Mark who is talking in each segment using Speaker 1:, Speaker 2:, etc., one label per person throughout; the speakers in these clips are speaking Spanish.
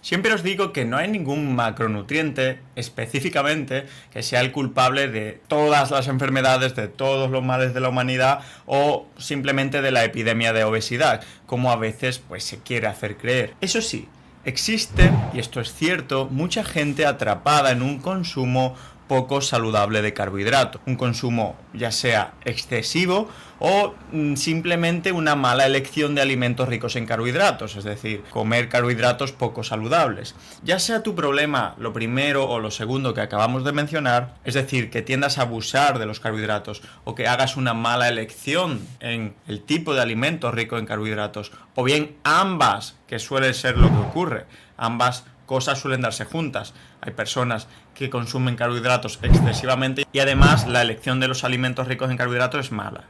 Speaker 1: Siempre os digo que no hay ningún macronutriente específicamente que sea el culpable de todas las enfermedades, de todos los males de la humanidad o simplemente de la epidemia de obesidad, como a veces pues se quiere hacer creer. Eso sí, existe, y esto es cierto, mucha gente atrapada en un consumo poco saludable de carbohidratos. Un consumo ya sea excesivo o simplemente una mala elección de alimentos ricos en carbohidratos, es decir, comer carbohidratos poco saludables. Ya sea tu problema lo primero o lo segundo que acabamos de mencionar, es decir, que tiendas a abusar de los carbohidratos o que hagas una mala elección en el tipo de alimento rico en carbohidratos, o bien ambas, que suele ser lo que ocurre, ambas cosas suelen darse juntas. Hay personas que consumen carbohidratos excesivamente y además la elección de los alimentos ricos en carbohidratos es mala.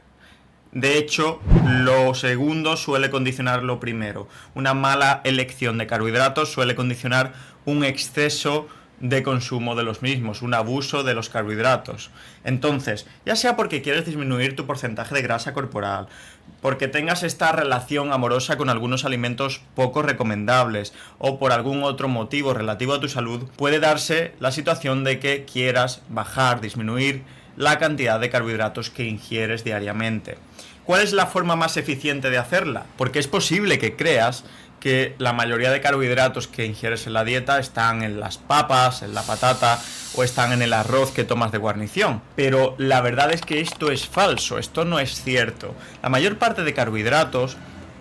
Speaker 1: De hecho, lo segundo suele condicionar lo primero. Una mala elección de carbohidratos suele condicionar un exceso de consumo de los mismos, un abuso de los carbohidratos. Entonces, ya sea porque quieres disminuir tu porcentaje de grasa corporal, porque tengas esta relación amorosa con algunos alimentos poco recomendables o por algún otro motivo relativo a tu salud, puede darse la situación de que quieras bajar, disminuir la cantidad de carbohidratos que ingieres diariamente. ¿Cuál es la forma más eficiente de hacerla? Porque es posible que creas que la mayoría de carbohidratos que ingieres en la dieta están en las papas, en la patata o están en el arroz que tomas de guarnición. Pero la verdad es que esto es falso, esto no es cierto. La mayor parte de carbohidratos,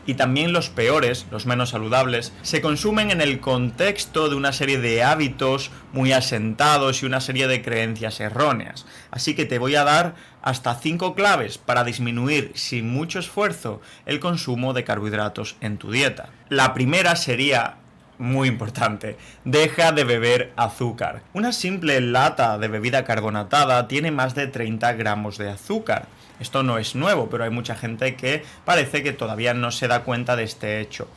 Speaker 1: y también los peores, los menos saludables, se consumen en el contexto de una serie de hábitos muy asentados y una serie de creencias erróneas. Así que te voy a dar hasta 5 claves para disminuir sin mucho esfuerzo el consumo de carbohidratos en tu dieta. La primera sería muy importante: deja de beber azúcar. Una simple lata de bebida carbonatada tiene más de 30 gramos de azúcar. Esto no es nuevo, pero hay mucha gente que parece que todavía no se da cuenta de este hecho.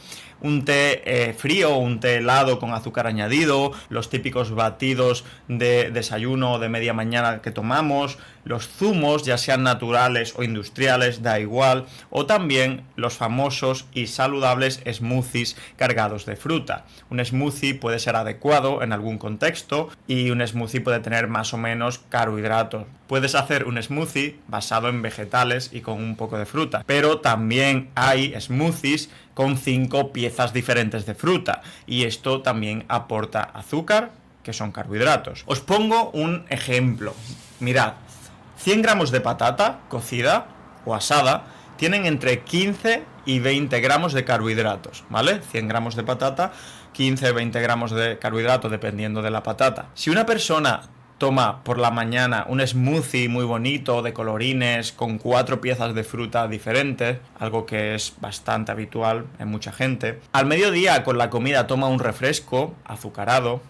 Speaker 1: Un té frío, un té helado con azúcar añadido, los típicos batidos de desayuno o de media mañana que tomamos, los zumos, ya sean naturales o industriales, da igual, o también los famosos y saludables smoothies cargados de fruta. Un smoothie puede ser adecuado en algún contexto y un smoothie puede tener más o menos carbohidratos. Puedes hacer un smoothie basado en vegetales y con un poco de fruta, pero también hay smoothies con 5 piezas diferentes de fruta, y esto también aporta azúcar, que son carbohidratos. Os pongo un ejemplo. Mirad, 100 gramos de patata cocida o asada tienen entre 15 y 20 gramos de carbohidratos, ¿vale? 100 gramos de patata, 15 o 20 gramos de carbohidrato dependiendo de la patata. Si una persona toma por la mañana un smoothie muy bonito de colorines con 4 piezas de fruta diferentes, algo que es bastante habitual en mucha gente. Al mediodía con la comida toma un refresco azucarado.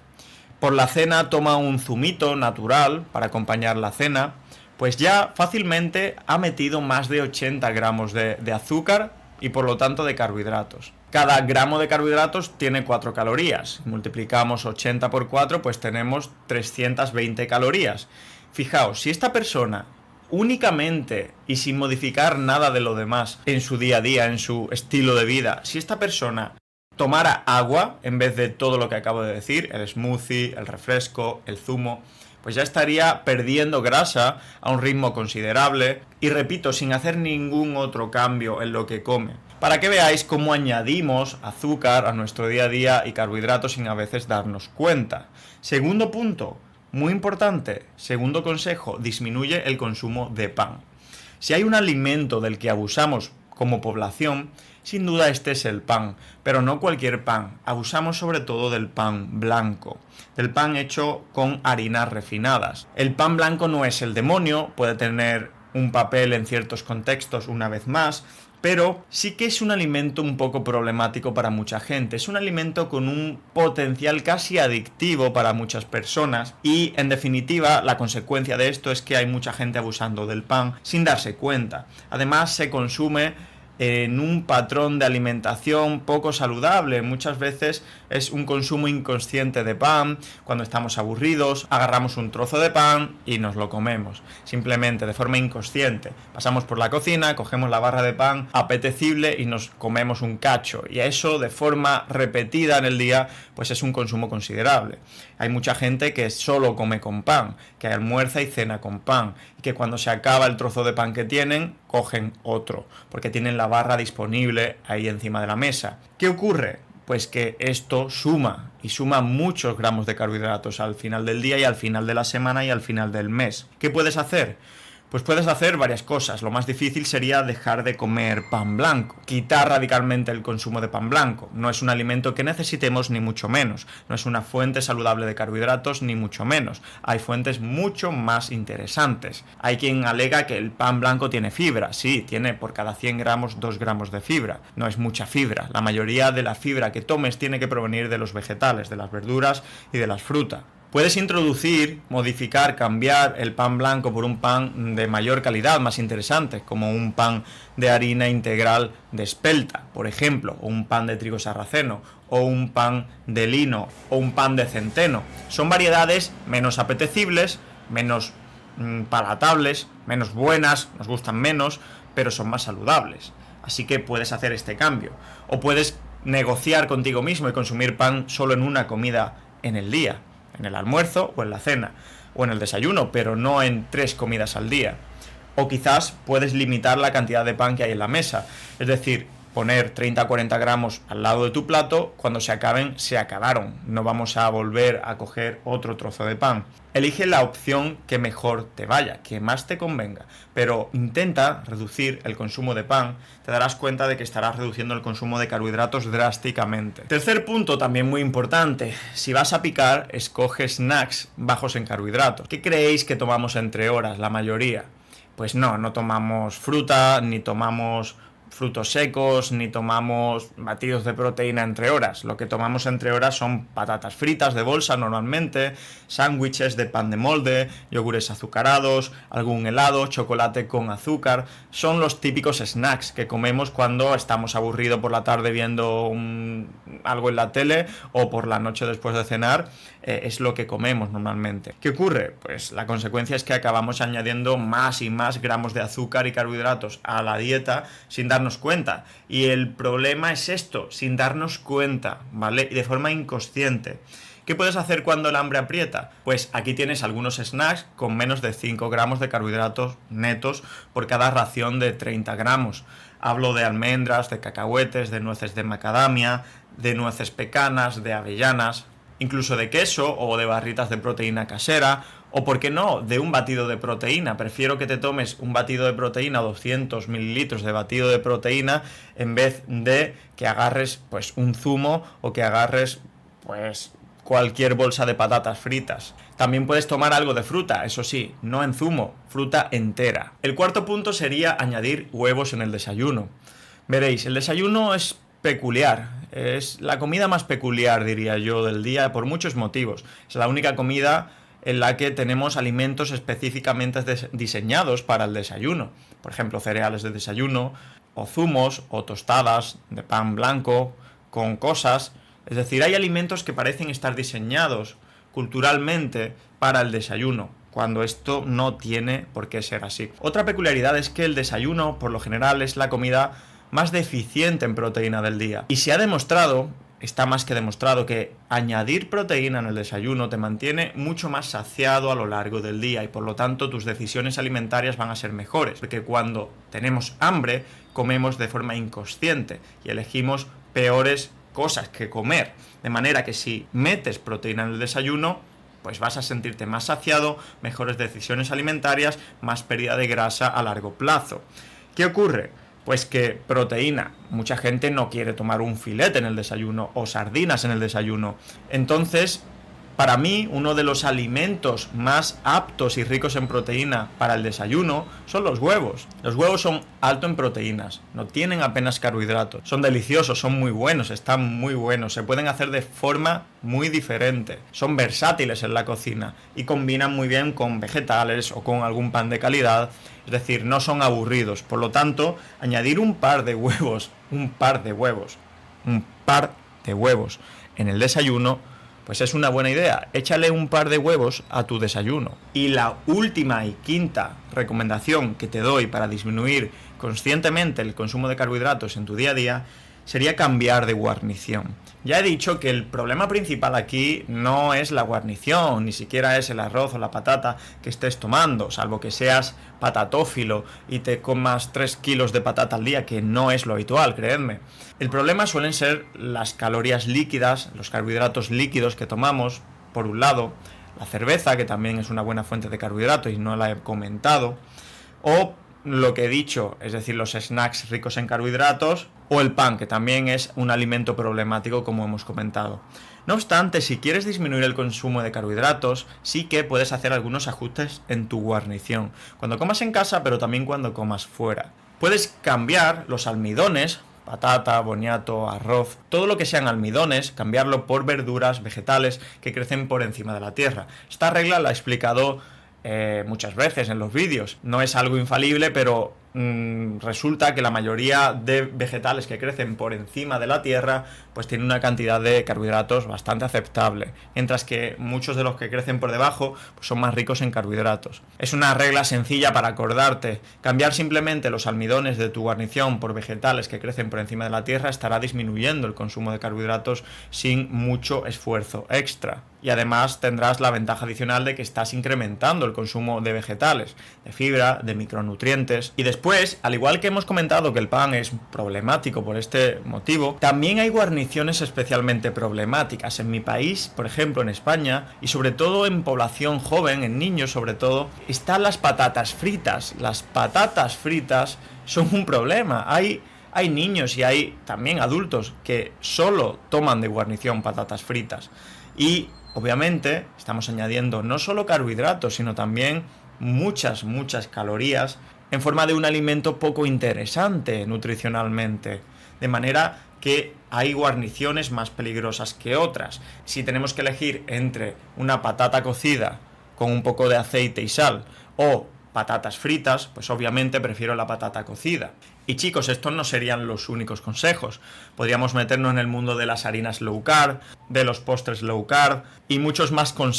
Speaker 1: Por la cena toma un zumito natural para acompañar la cena. Pues ya fácilmente ha metido más de 80 gramos de azúcar y por lo tanto de carbohidratos. Cada gramo de carbohidratos tiene 4 calorías. Multiplicamos 80 por 4, pues tenemos 320 calorías. Fijaos, si esta persona únicamente y sin modificar nada de lo demás en su día a día, en su estilo de vida, si esta persona tomara agua en vez de todo lo que acabo de decir, el smoothie, el refresco, el zumo, pues ya estaría perdiendo grasa a un ritmo considerable y, repito, sin hacer ningún otro cambio en lo que come. Para que veáis cómo añadimos azúcar a nuestro día a día y carbohidratos sin a veces darnos cuenta. Segundo punto, muy importante, segundo consejo: disminuye el consumo de pan. Si hay un alimento del que abusamos como población, sin duda este es el pan, pero no cualquier pan. Abusamos sobre todo del pan blanco, del pan hecho con harinas refinadas. El pan blanco no es el demonio, puede tener un papel en ciertos contextos una vez más, pero sí que es un alimento un poco problemático para mucha gente. Es un alimento con un potencial casi adictivo para muchas personas y, en definitiva, la consecuencia de esto es que hay mucha gente abusando del pan sin darse cuenta. Además, se consume en un patrón de alimentación poco saludable. Muchas veces es un consumo inconsciente de pan. Cuando estamos aburridos, agarramos un trozo de pan y nos lo comemos, simplemente de forma inconsciente. Pasamos por la cocina, cogemos la barra de pan apetecible y nos comemos un cacho, y eso de forma repetida en el día pues es un consumo considerable. Hay mucha gente que solo come con pan, que almuerza y cena con pan, y que cuando se acaba el trozo de pan que tienen, cogen otro, porque tienen la barra disponible ahí encima de la mesa. ¿Qué ocurre? Pues que esto suma, y suma muchos gramos de carbohidratos al final del día y al final de la semana y al final del mes. ¿Qué puedes hacer? Pues puedes hacer varias cosas. Lo más difícil sería dejar de comer pan blanco, quitar radicalmente el consumo de pan blanco. No es un alimento que necesitemos ni mucho menos, no es una fuente saludable de carbohidratos ni mucho menos. Hay fuentes mucho más interesantes. Hay quien alega que el pan blanco tiene fibra. Sí, tiene por cada 100 gramos 2 gramos de fibra. No es mucha fibra. La mayoría de la fibra que tomes tiene que provenir de los vegetales, de las verduras y de las frutas. Puedes introducir, modificar, cambiar el pan blanco por un pan de mayor calidad, más interesante, como un pan de harina integral de espelta, por ejemplo, o un pan de trigo sarraceno, o un pan de lino, o un pan de centeno. Son variedades menos apetecibles, menos palatables, menos buenas, nos gustan menos, pero son más saludables. Así que puedes hacer este cambio. O puedes negociar contigo mismo y consumir pan solo en una comida en el día, en el almuerzo o en la cena, o en el desayuno, pero no en 3 comidas al día. O quizás puedes limitar la cantidad de pan que hay en la mesa, es decir, poner 30 a 40 gramos al lado de tu plato. Cuando se acaben, se acabaron, no vamos a volver a coger otro trozo de pan. Elige la opción que mejor te vaya, que más te convenga, pero intenta reducir el consumo de pan. Te darás cuenta de que estarás reduciendo el consumo de carbohidratos drásticamente. Tercer punto, también muy importante: si vas a picar, escoge snacks bajos en carbohidratos. ¿Qué creéis que tomamos entre horas la mayoría? Pues no tomamos fruta, ni tomamos frutos secos, ni tomamos batidos de proteína entre horas. Lo que tomamos entre horas son patatas fritas de bolsa normalmente, sándwiches de pan de molde, yogures azucarados, algún helado, chocolate con azúcar. Son los típicos snacks que comemos cuando estamos aburridos por la tarde viendo algo en la tele, o por la noche después de cenar. Es lo que comemos normalmente. ¿Qué ocurre? Pues la consecuencia es que acabamos añadiendo más y más gramos de azúcar y carbohidratos a la dieta sin darnos cuenta. Y el problema es esto, sin darnos cuenta, ¿vale? Y de forma inconsciente. ¿Qué puedes hacer cuando el hambre aprieta? Pues aquí tienes algunos snacks con menos de 5 gramos de carbohidratos netos por cada ración de 30 gramos. Hablo de almendras, de cacahuetes, de nueces de macadamia, de nueces pecanas, de avellanas, incluso de queso o de barritas de proteína casera, o por qué no, de un batido de proteína. Prefiero que te tomes un batido de proteína, 200 mililitros de batido de proteína, en vez de que agarres pues un zumo, o que agarres pues cualquier bolsa de patatas fritas. También puedes tomar algo de fruta, eso sí, no en zumo, fruta entera. El cuarto punto sería añadir huevos en el desayuno. Veréis, el desayuno es peculiar, es la comida más peculiar, diría yo, del día, por muchos motivos. Es la única comida en la que tenemos alimentos específicamente diseñados para el desayuno. Por ejemplo, cereales de desayuno, o zumos, o tostadas de pan blanco con cosas. Es decir, hay alimentos que parecen estar diseñados culturalmente para el desayuno, cuando esto no tiene por qué ser así. Otra peculiaridad es que el desayuno, por lo general, es la comida más deficiente en proteína del día. Y se ha demostrado, está más que demostrado, que añadir proteína en el desayuno te mantiene mucho más saciado a lo largo del día, y por lo tanto tus decisiones alimentarias van a ser mejores, porque cuando tenemos hambre comemos de forma inconsciente y elegimos peores cosas que comer, de manera que si metes proteína en el desayuno, pues vas a sentirte más saciado, mejores decisiones alimentarias, más pérdida de grasa a largo plazo. ¿Qué ocurre? Pues que proteína, mucha gente no quiere tomar un filete en el desayuno o sardinas en el desayuno. Entonces, Para mí, uno de los alimentos más aptos y ricos en proteína para el desayuno son los huevos. Los huevos son altos en proteínas, no tienen apenas carbohidratos, son deliciosos, son muy buenos, están muy buenos, se pueden hacer de forma muy diferente, son versátiles en la cocina y combinan muy bien con vegetales o con algún pan de calidad, es decir, no son aburridos. Por lo tanto, añadir un par de huevos en el desayuno, pues es una buena idea. Échale un par de huevos a tu desayuno. Y la última y quinta recomendación que te doy para disminuir conscientemente el consumo de carbohidratos en tu día a día sería cambiar de guarnición. Ya he dicho que el problema principal aquí no es la guarnición, ni siquiera es el arroz o la patata que estés tomando, salvo que seas patatófilo y te comas 3 kilos de patata al día, que no es lo habitual, creedme. El problema suelen ser las calorías líquidas, los carbohidratos líquidos que tomamos, por un lado, la cerveza, que también es una buena fuente de carbohidratos y no la he comentado, o lo que he dicho, es decir, los snacks ricos en carbohidratos, o el pan, que también es un alimento problemático, como hemos comentado. No obstante, si quieres disminuir el consumo de carbohidratos, sí que puedes hacer algunos ajustes en tu guarnición, cuando comas en casa, pero también cuando comas fuera. Puedes cambiar los almidones, patata, boniato, arroz, todo lo que sean almidones, cambiarlo por verduras, vegetales que crecen por encima de la tierra. Esta regla la he explicado muchas veces en los vídeos. No es algo infalible, pero resulta que la mayoría de vegetales que crecen por encima de la tierra pues tienen una cantidad de carbohidratos bastante aceptable, mientras que muchos de los que crecen por debajo pues son más ricos en carbohidratos. Es una regla sencilla para acordarte. Cambiar simplemente los almidones de tu guarnición por vegetales que crecen por encima de la tierra estará disminuyendo el consumo de carbohidratos sin mucho esfuerzo extra. Y además tendrás la ventaja adicional de que estás incrementando el consumo de vegetales, de fibra, de micronutrientes. Y después, al igual que hemos comentado que el pan es problemático por este motivo, también hay guarniciones especialmente problemáticas. En mi país, por ejemplo en España, y sobre todo en población joven, en niños sobre todo, están las patatas fritas. Las patatas fritas son un problema. Hay niños y hay también adultos que solo toman de guarnición patatas fritas. Y obviamente estamos añadiendo no solo carbohidratos, sino también muchas calorías en forma de un alimento poco interesante nutricionalmente. De manera que hay guarniciones más peligrosas que otras. Si tenemos que elegir entre una patata cocida con un poco de aceite y sal o patatas fritas, pues obviamente prefiero la patata cocida. Y chicos, estos no serían los únicos consejos. Podríamos meternos en el mundo de las harinas low carb, de los postres low carb y muchos más consejos